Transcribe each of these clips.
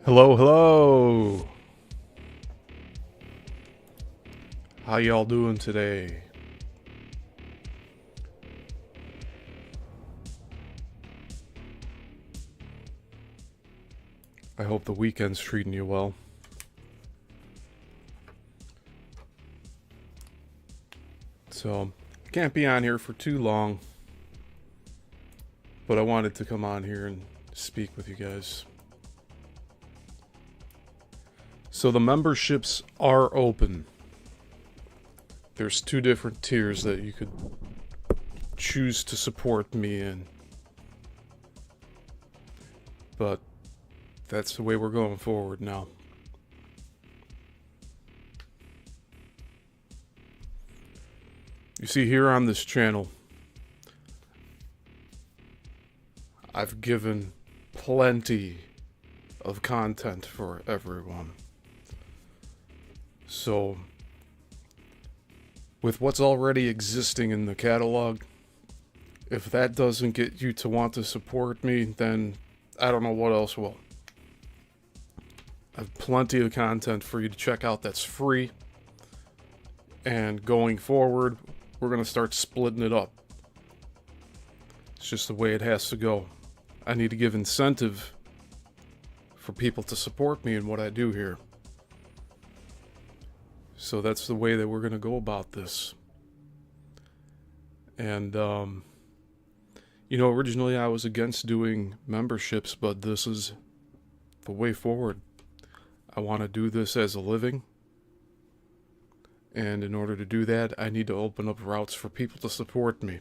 Hello, hello. How y'all doing today? I hope the weekend's treating you well. So, can't be on here for too long, but I wanted to come on here and speak with you guys. So the memberships are open. There's 2 different tiers that you could choose to support me in. But that's the way we're going forward now. You see, here on this channel, I've given plenty of content for everyone. So, with what's already existing in the catalog, if that doesn't get you to want to support me, then I don't know what else will. I have plenty of content for you to check out that's free. And going forward, we're going to start splitting it up. It's just the way it has to go. I need to give incentive for people to support me in what I do here. So that's the way that we're going to go about this. And, originally I was against doing memberships, but this is the way forward. I want to do this as a living. And in order to do that, I need to open up routes for people to support me.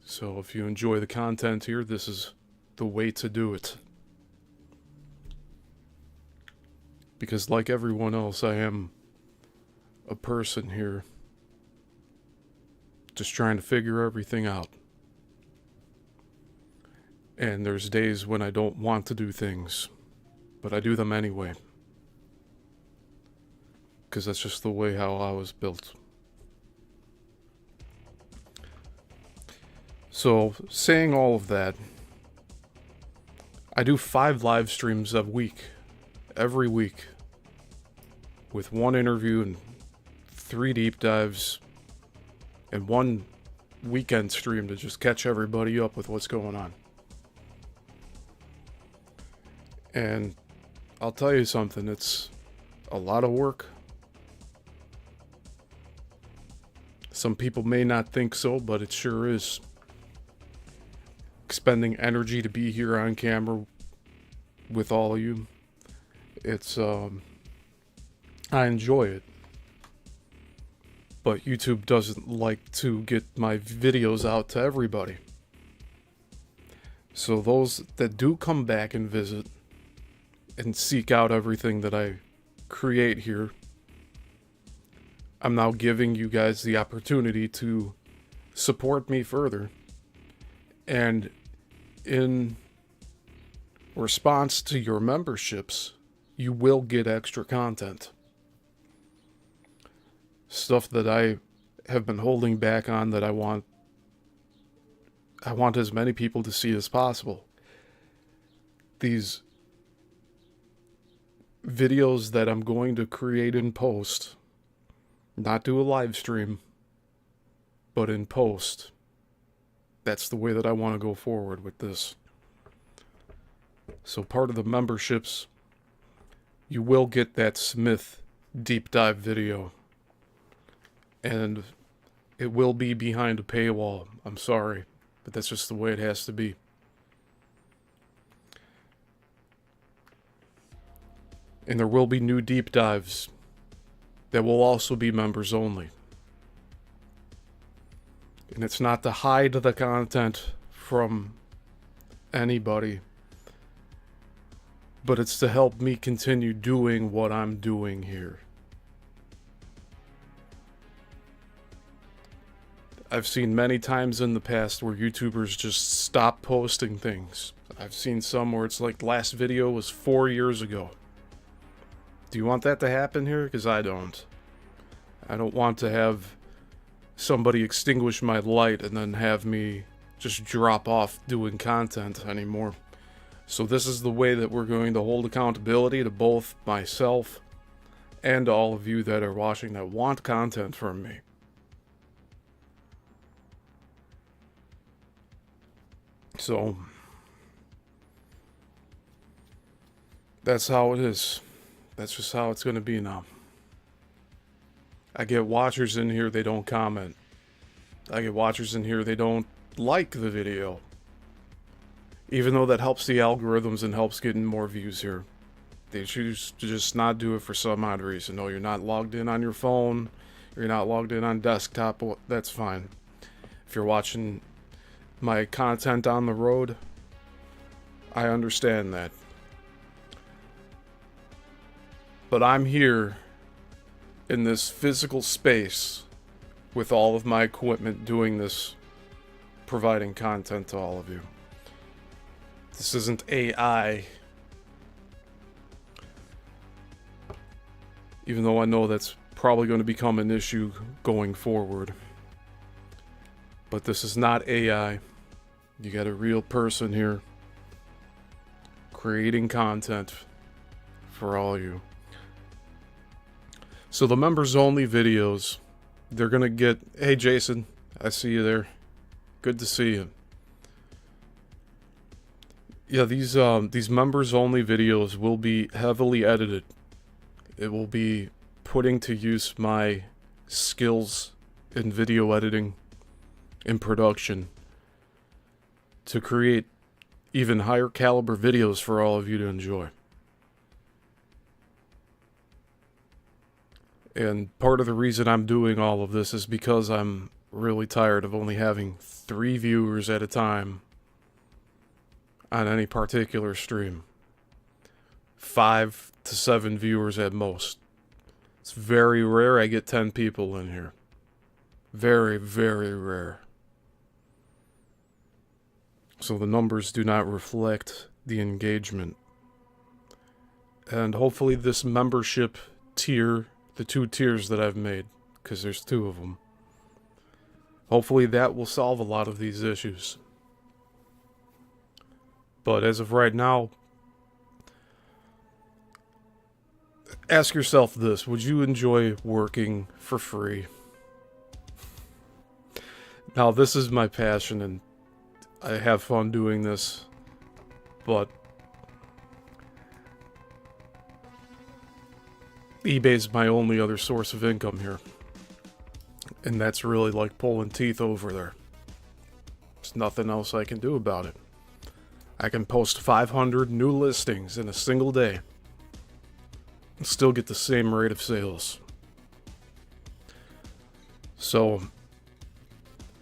So if you enjoy the content here, this is the way to do it. Because like everyone else, I am a person here just trying to figure everything out. And there's days when I don't want to do things, but I do them anyway. Because that's just the way how I was built. So, saying all of that, I do 5 live streams a week, every week, with 1 interview and 3 deep dives, and 1 weekend stream to just catch everybody up with what's going on. And I'll tell you something, it's a lot of work. Some people may not think so, but it sure is. Expending energy to be here on camera with all of you. It's, I enjoy it. But YouTube doesn't like to get my videos out to everybody. So those that do come back and visit and seek out everything that I create here, I'm now giving you guys the opportunity to support me further. And in response to your memberships, you will get extra content. Stuff that I have been holding back on that I want as many people to see as possible. These videos that I'm going to create in post, not do a live stream, but in post. That's the way that I want to go forward with this. So part of the memberships, you will get that Smith deep dive video. And it will be behind a paywall. I'm sorry, but that's just the way it has to be. And there will be new deep dives that will also be members only. And it's not to hide the content from anybody, but it's to help me continue doing what I'm doing here. I've seen many times in the past where YouTubers just stop posting things. I've seen some where it's like last video was 4 years ago. Do you want that to happen here? Because I don't. I don't want to have somebody extinguish my light and then have me just drop off doing content anymore. So this is the way that we're going to hold accountability to both myself and all of you that are watching that want content from me. So that's how it is. That's just how it's going to be now. I get watchers in here, they don't comment. I get watchers in here, they don't like the video. Even though that helps the algorithms and helps getting more views here. They choose to just not do it for some odd reason. No, you're not logged in on your phone. You're not logged in on desktop. That's fine. If you're watching my content on the road, I understand that. But I'm here in this physical space with all of my equipment doing this, providing content to all of you. This isn't AI. Even though I know that's probably going to become an issue going forward. But this is not AI. You got a real person here creating content for all you. So the members only videos, they're going to get, hey Jason, I see you there. Good to see you. Yeah, these members only videos will be heavily edited. It will be putting to use my skills in video editing and production to create even higher caliber videos for all of you to enjoy. And part of the reason I'm doing all of this is because I'm really tired of only having 3 viewers at a time on any particular stream. 5 to 7 viewers at most. It's very rare I get 10 people in here. Very, very rare. So the numbers do not reflect the engagement. And hopefully this membership tier, the 2 tiers that I've made, because there's 2 of them, hopefully that will solve a lot of these issues. But as of right now, ask yourself this: would you enjoy working for free? Now, this is my passion, and I have fun doing this, but eBay's my only other source of income here. And that's really like pulling teeth over there. There's nothing else I can do about it. I can post 500 new listings in a single day and still get the same rate of sales. So,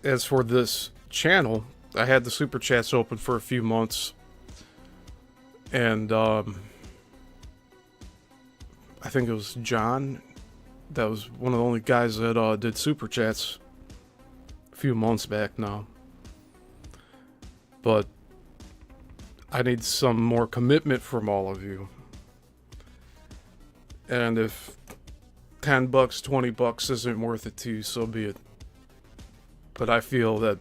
as for this channel, I had the super chats open for a few months, and I think it was John that was one of the only guys that did super chats a few months back now. But I need some more commitment from all of you. And if $10, $20 isn't worth it to you, so be it. But I feel that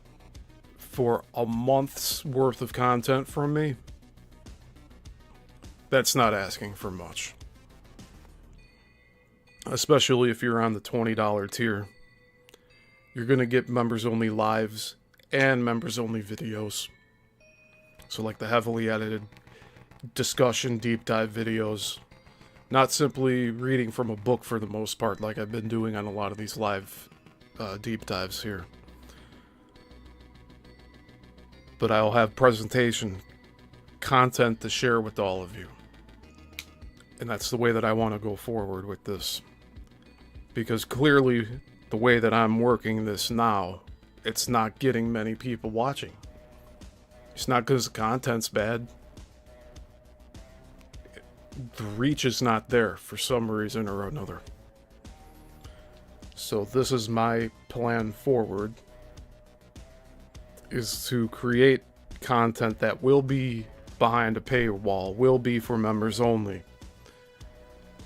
for a month's worth of content from me, that's not asking for much. Especially if you're on the $20 tier. You're going to get members only lives and members only videos. So like the heavily edited discussion deep dive videos. Not simply reading from a book for the most part, like I've been doing on a lot of these live deep dives here. But I'll have presentation content to share with all of you. And that's the way that I want to go forward with this. Because clearly, the way that I'm working this now, it's not getting many people watching. It's not because the content's bad. The reach is not there for some reason or another. So this is my plan forward, is to create content that will be behind a paywall, will be for members only.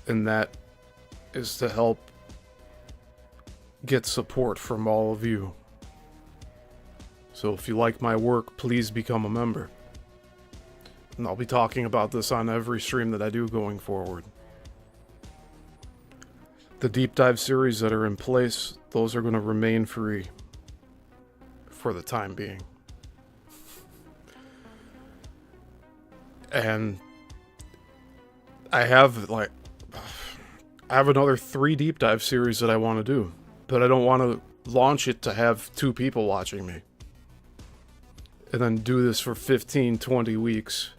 And that is to help get support from all of you. So if you like my work, please become a member. And I'll be talking about this on every stream that I do going forward. The deep dive series that are in place, those are going to remain free for the time being. And I have another 3 deep dive series that I want to do, but I don't want to launch it to have 2 people watching me. And then do this for 15, 20 weeks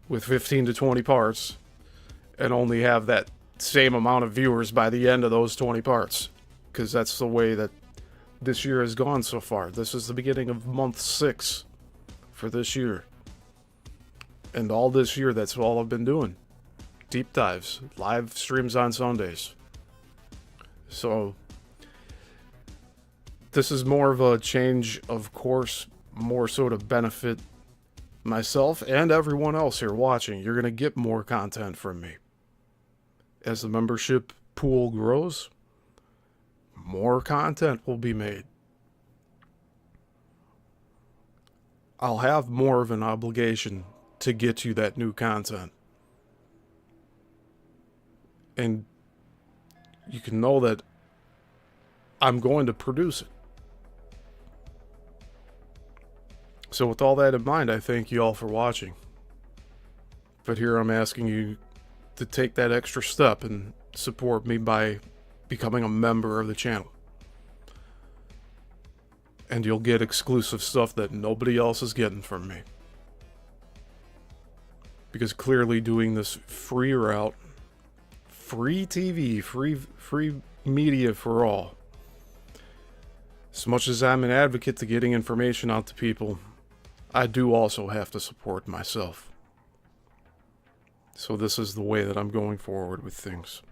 with 15 to 20 parts and only have that same amount of viewers by the end of those 20 parts. Because that's the way that this year has gone so far. This is the beginning of month 6 for this year. And all this year, that's all I've been doing. Deep dives, live streams on Sundays. So, this is more of a change of course, more so to benefit myself and everyone else here watching. You're going to get more content from me. As the membership pool grows, more content will be made. I'll have more of an obligation to get you that new content. And you can know that I'm going to produce it. So with all that in mind, I thank you all for watching. But here I'm asking you to take that extra step and support me by becoming a member of the channel. And you'll get exclusive stuff that nobody else is getting from me. Because clearly doing this free route, free TV, free media for all. As much as I'm an advocate to getting information out to people, I do also have to support myself. So this is the way that I'm going forward with things.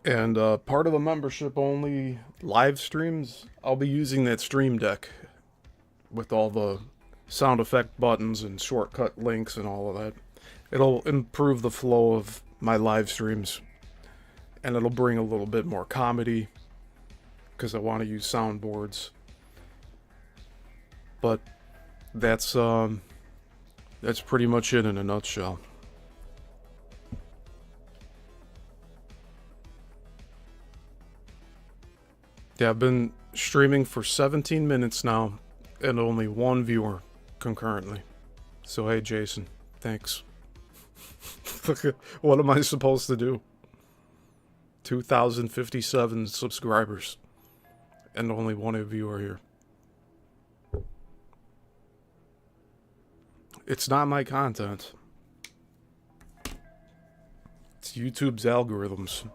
And part of the membership only live streams, I'll be using that stream deck with all the sound effect buttons and shortcut links and all of that. It'll improve the flow of my live streams, and it'll bring a little bit more comedy because I want to use soundboards. But that's pretty much it in a nutshell. Yeah, I've been streaming for 17 minutes now, and only 1 viewer concurrently. So hey Jason, thanks. What am I supposed to do? 2,057 subscribers, and only 1 viewer here. It's not my content. It's YouTube's algorithms.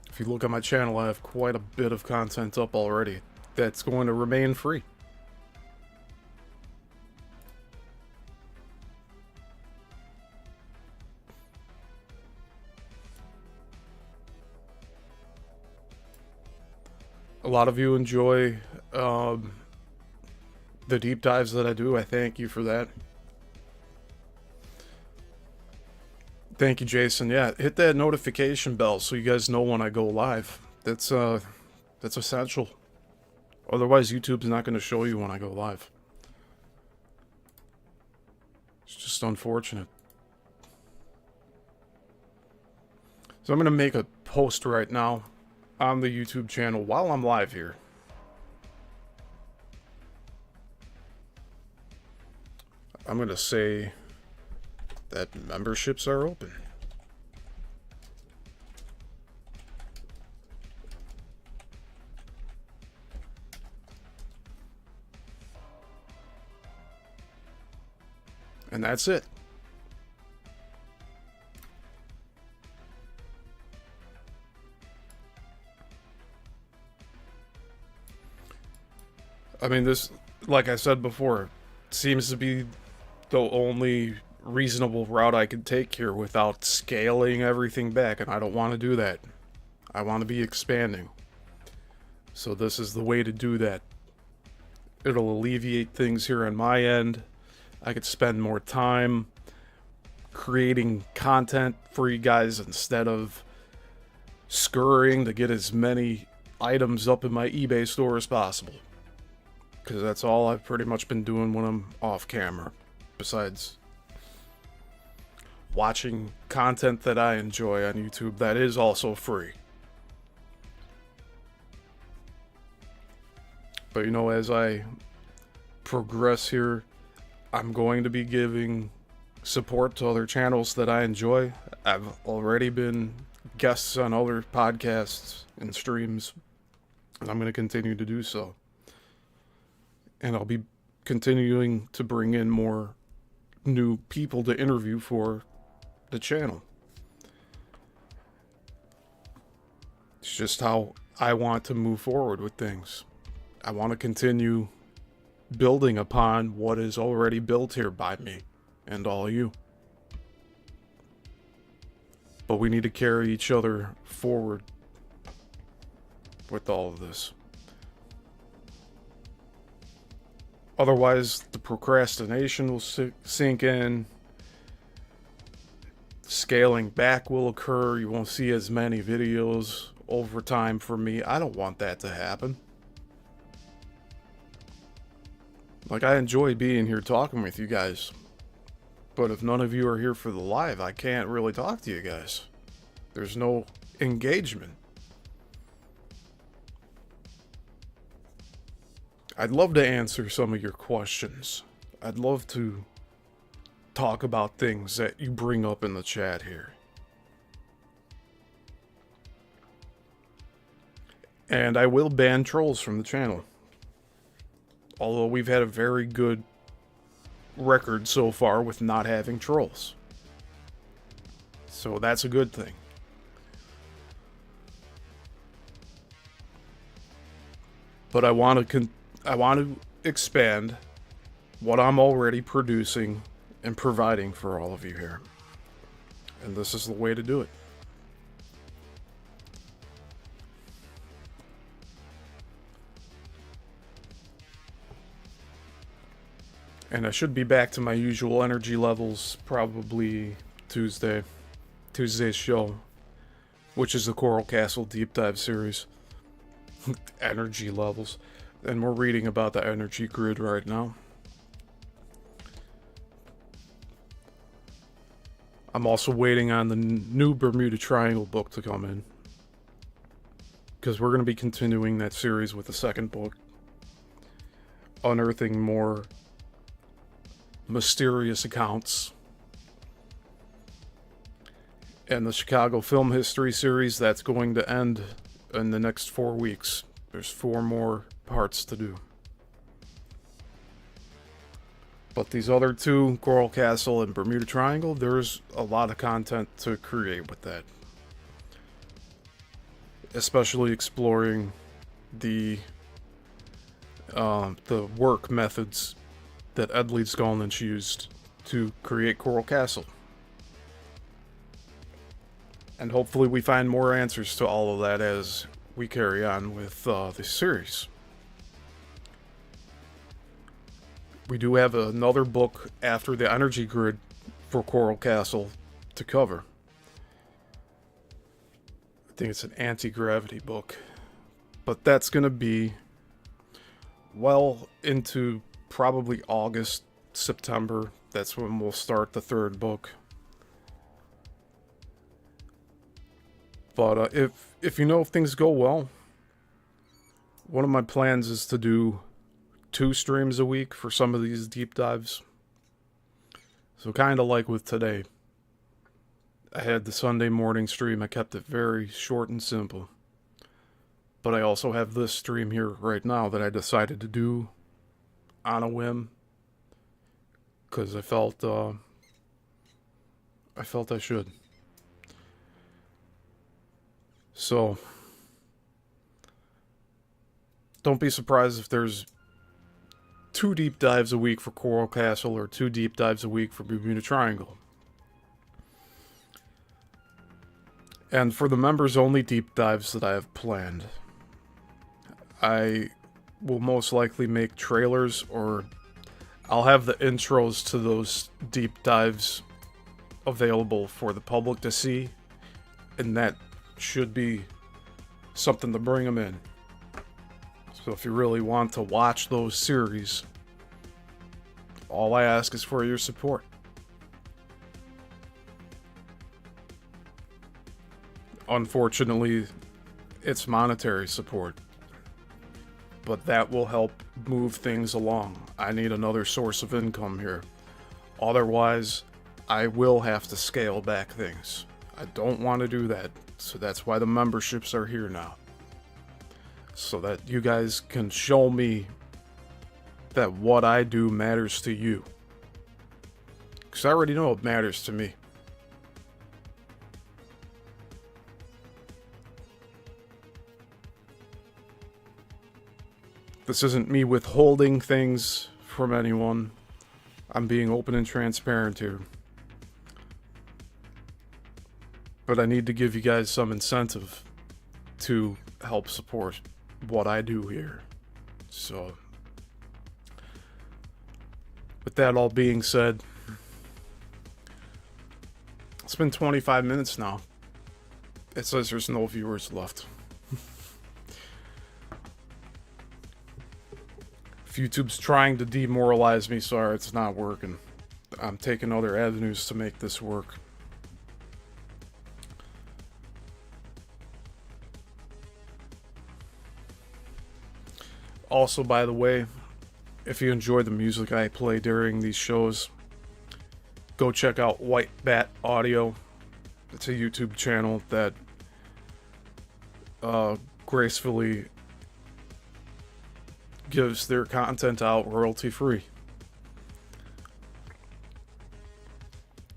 If you look at my channel, I have quite a bit of content up already that's going to remain free. A lot of you enjoy the deep dives that I do. I thank you for that. Thank you, Jason. Yeah, hit that notification bell so you guys know when I go live. That's essential. Otherwise, YouTube's not going to show you when I go live. It's just unfortunate. So I'm going to make a post right now on the YouTube channel while I'm live here. I'm going to say that memberships are open. And that's it. I mean, this, like I said before, seems to be the only reasonable route I could take here without scaling everything back, and I don't want to do that. I want to be expanding. So this is the way to do that. It'll alleviate things here on my end. I could spend more time creating content for you guys instead of scurrying to get as many items up in my eBay store as possible. Because that's all I've pretty much been doing when I'm off camera. Besides watching content that I enjoy on YouTube that is also free. But you know, as I progress here, I'm going to be giving support to other channels that I enjoy. I've already been guests on other podcasts and streams, and I'm going to continue to do so. And I'll be continuing to bring in more new people to interview for the channel. It's just how I want to move forward with things. I want to continue building upon what is already built here by me and all you. But we need to carry each other forward with all of this. Otherwise, the procrastination will sink in. Scaling back will occur. You won't see as many videos over time for me. I don't want that to happen. Like, I enjoy being here talking with you guys. But if none of you are here for the live, I can't really talk to you guys. There's no engagement. I'd love to answer some of your questions. I'd love to talk about things that you bring up in the chat here. And I will ban trolls from the channel. Although we've had a very good record so far with not having trolls. So that's a good thing. But I want to expand what I'm already producing and providing for all of you here. And this is the way to do it. And I should be back to my usual energy levels probably Tuesday's show, which is the Coral Castle Deep Dive series. Energy levels. And we're reading about the energy grid right now. I'm also waiting on the new Bermuda Triangle book to come in, because we're going to be continuing that series with the second book, unearthing more mysterious accounts. And the Chicago Film History series, that's going to end in the next 4 weeks. There's 4 more parts to do. But these other 2, Coral Castle and Bermuda Triangle, there's a lot of content to create with that. Especially exploring the work methods that Edley Skolnick used to create Coral Castle. And hopefully we find more answers to all of that as we carry on with this series. We do have another book after the energy grid for Coral Castle to cover. I think it's an anti-gravity book. But that's going to be well into probably August, September. That's when we'll start the 3rd book. But if you know, if things go well, one of my plans is to do 2 streams a week for some of these deep dives. So kind of like with today. I had the Sunday morning stream. I kept it very short and simple. But I also have this stream here right now that I decided to do on a whim, because I felt I should. So don't be surprised if there's 2 deep dives a week for Coral Castle or 2 deep dives a week for Bermuda Triangle. And for the members only deep dives that I have planned, I will most likely make trailers, or I'll have the intros to those deep dives available for the public to see, and that should be something to bring them in. So if you really want to watch those series, all I ask is for your support. Unfortunately, it's monetary support, but that will help move things along. I need another source of income here. Otherwise, I will have to scale back things. I don't want to do that, so that's why the memberships are here now. So that you guys can show me that what I do matters to you. Because I already know it matters to me. This isn't me withholding things from anyone. I'm being open and transparent here. But I need to give you guys some incentive to help support what I do here. So, with that all being said, it's been 25 minutes now. It says there's no viewers left. If YouTube's trying to demoralize me, sorry, it's not working. I'm taking other avenues to make this work. Also, by the way, if you enjoy the music I play during these shows, go check out White Bat Audio. It's a YouTube channel that gracefully gives their content out royalty free.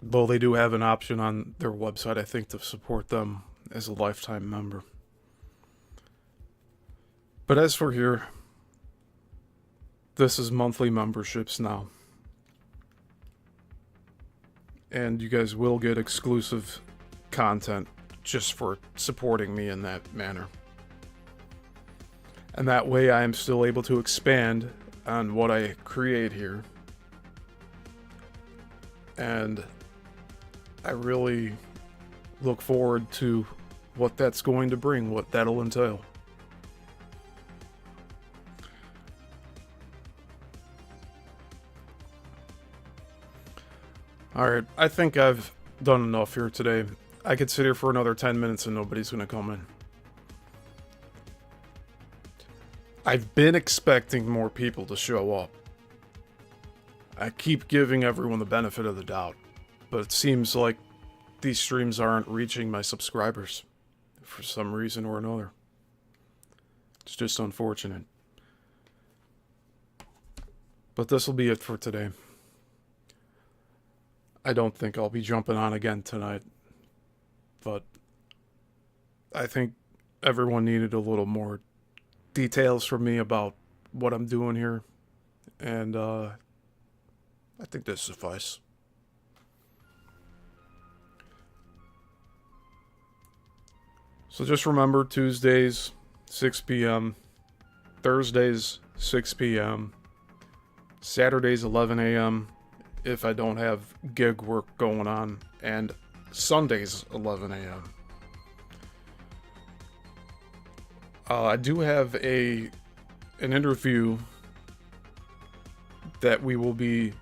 Though they do have an option on their website, I think, to support them as a lifetime member. But as for here, this is monthly memberships now. And you guys will get exclusive content just for supporting me in that manner. And that way I am still able to expand on what I create here. And I really look forward to what that's going to bring, what that'll entail. Alright, I think I've done enough here today. I could sit here for another 10 minutes and nobody's gonna come in. I've been expecting more people to show up. I keep giving everyone the benefit of the doubt, but it seems like these streams aren't reaching my subscribers for some reason or another. It's just unfortunate. But this will be it for today. I don't think I'll be jumping on again tonight, but I think everyone needed a little more details from me about what I'm doing here, and I think this suffices. So just remember, Tuesdays 6 p.m, Thursdays 6 p.m, Saturdays 11 a.m. if I don't have gig work going on, and Sundays 11 a.m. I do have an interview that we will be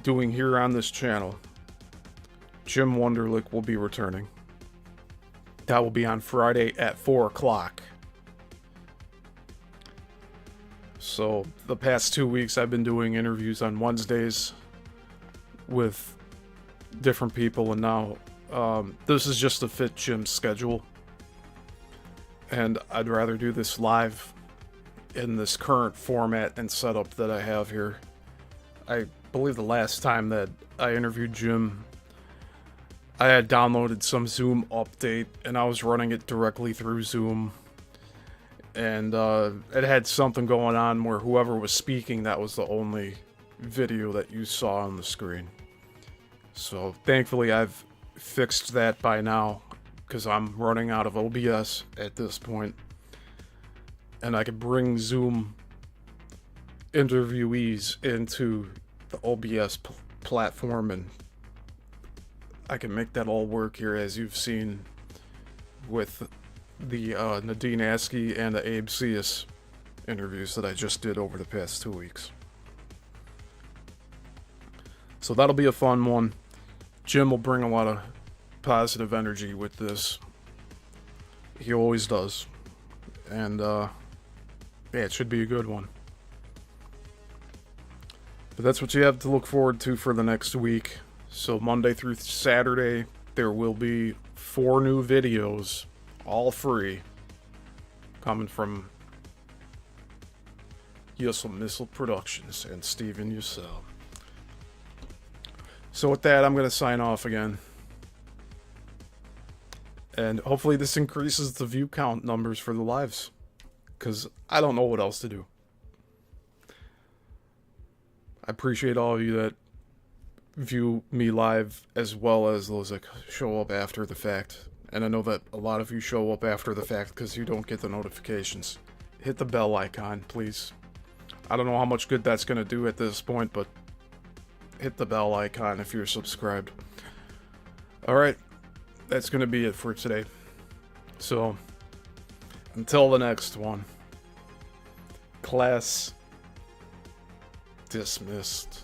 doing here on this channel. Jim Wunderlich will be returning. That will be on Friday at 4 o'clock. So the past 2 weeks I've been doing interviews on Wednesdays with different people, and now this is just to fit Jim's schedule. And I'd rather do this live in this current format and setup that I have here. I believe the last time that I interviewed Jim, I had downloaded some Zoom update and I was running it directly through Zoom. And it had something going on where whoever was speaking, that was the only video that you saw on the screen. So thankfully I've fixed that by now, because I'm running out of OBS at this point. And I could bring Zoom interviewees into the OBS platform, and I can make that all work here, as you've seen with the Nadine Askey and the Abe Cius interviews that I just did over the past 2 weeks. So that'll be a fun one. Jim will bring a lot of positive energy with this. He always does. And, yeah, it should be a good one. But that's what you have to look forward to for the next week. So Monday through Saturday, there will be 4 new videos, all free, coming from Yissilmissil Productions and Steven Yissil. So with that, I'm going to sign off again. And hopefully this increases the view count numbers for the lives. Because I don't know what else to do. I appreciate all of you that view me live as well as those that show up after the fact. And I know that a lot of you show up after the fact because you don't get the notifications. Hit the bell icon, please. I don't know how much good that's going to do at this point, but hit the bell icon if you're subscribed. Alright, that's going to be it for today. So, until the next one, class dismissed.